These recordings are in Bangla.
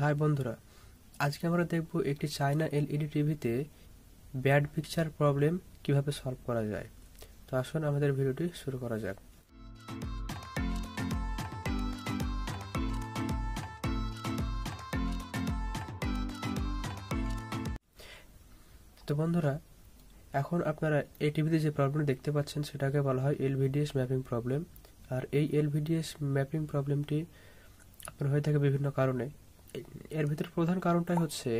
হাই বন্ধুরা, আজকে আমরা দেখব একটি চায়না এলইডি টিভিতে ব্যাড পিকচার প্রবলেম কিভাবে সলভ করা যায়। তো আসুন আমাদের ভিডিওটি শুরু করা যাক। তো বন্ধুরা, এখন আপনারা এই টিভিতে যে প্রবলেম দেখতে পাচ্ছেন সেটাকে বলা হয় এলভিডিএস ম্যাপিং প্রবলেম। আর এই এলভিডিএস ম্যাপিং প্রবলেমটি আপনার হয়ে থাকে বিভিন্ন কারণে। এর ভিতরে প্রধান কারণটাই হচ্ছে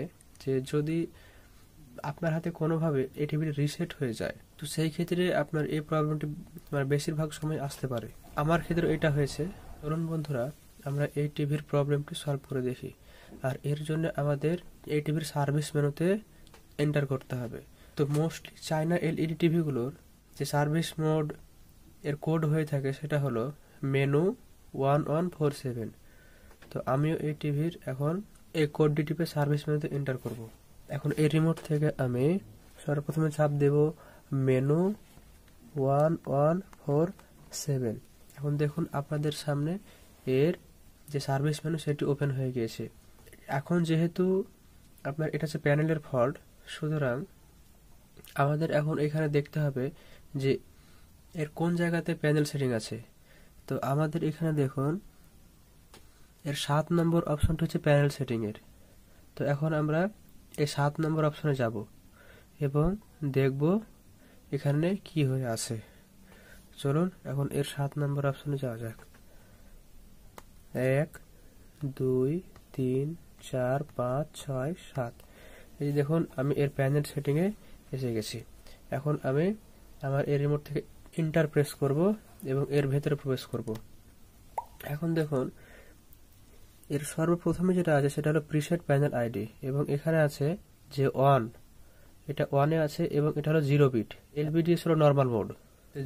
যে যদি আপনার হাতে কোনোভাবে এই টিভিটি রিসেট হয়ে যায়, তো সেই ক্ষেত্রে আপনার এই প্রবলেমটি বেশিরভাগ সময় আসতে পারে। আমার ক্ষেত্রে এটা হয়েছে। ধরুন বন্ধুরা, আমরা এই টিভির প্রবলেমটি সলভ করে দেখি। আর এর জন্য আমাদের এই টিভির সার্ভিস মেনুতে এন্টার করতে হবে। তো মোস্টলি চায়না এলইডি টিভিগুলোর যে সার্ভিস মোড এর কোড হয়ে থাকে সেটা হলো মেনু 1147। তো আমিও এই টিভির এখন এই কোডটি টিপে সার্ভিস মেনুতে এন্টার করব। এখন এই রিমোট থেকে আমি সর্বপ্রথমে চাপ দেব মেনু 1147। এখন দেখুন আপনাদের সামনে এর যে সার্ভিস মেনু সেটি ওপেন হয়ে গিয়েছে। এখন যেহেতু আপনার এটা হচ্ছে প্যানেলের ফল্ট, সুতরাং আমাদের এখন এখানে দেখতে হবে যে এর কোন জায়গাতে প্যানেল সেটিং আছে। তো আমাদের এখানে দেখুন এর 7 নম্বর অপশনটি হচ্ছে প্যানেল সেটিং এর। তো এখন আমরা এই 7 নম্বর অপশনে যাব এবং দেখব এখানে কি হয়ে আছে। চলুন এখন এর 7 নম্বর অপশনে যাওয়া যাক। 1 2 3 4 5 6 7। এই দেখুন আমি এর প্যানেল সেটিং এ এসে গেছি। এখন আমি আমার এই রিমোট থেকে এন্টার প্রেস করব এবং এর ভেতরে প্রবেশ করব। এখন দেখুন এর সর্বপ্রথমে যেটা আছে সেটা হলো প্রিসেট প্যানেল আইডি এবং এখানে আছে যে 1, এটা 1 এ আছে এবং এটা হলো 0 বিট। এলভিডিএস হলো নরমাল মোড।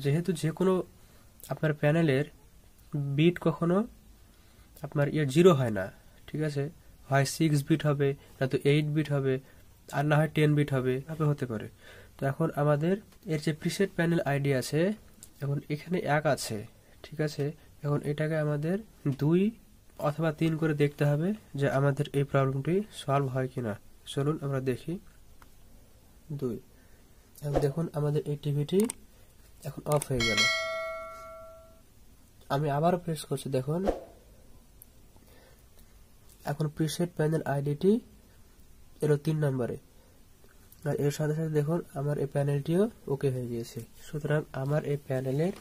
যেহেতু যে কোনো আপনার প্যানেলের বিট কখনো আপনার 0 হয় না, ঠিক আছে, হয় 6 বিট হবে, না তো 8 বিট হবে, আর না হয় 10 বিট হবে, এভাবে হতে পারে। তো এখন আমাদের এর যে প্রিসেট প্যানেল আইডি আছে, এখন এখানে 1 আছে, ঠিক আছে। এখন এটাকে আমাদের 2 অথবা 3 করে দেখতে হবে যে আমাদের এই প্রবলেমটি সলভ হয় কিনা। চলুন আমরা দেখি। 2। এখন দেখুন আমাদের এই টিভিটি এখন অফ হয়ে গেল। আমি আবারও প্রেস করছি, দেখুন এখন প্রিসেট প্যানেল আইডিটি এর 3 নম্বরে, আর এর সাথে সাথে দেখুন আমার এই প্যানেলটিও ওকে হয়ে গিয়েছে। সুতরাং আমার এই প্যানেলের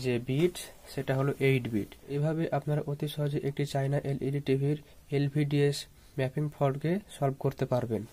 যে বিট সেটা হলো 8 বিট। এভাবে আপনারা অতি সহজে একটি চায়না এলইডি টিভির এলভিডিএস ম্যাপিং ফল্টকে সলভ করতে পারবেন।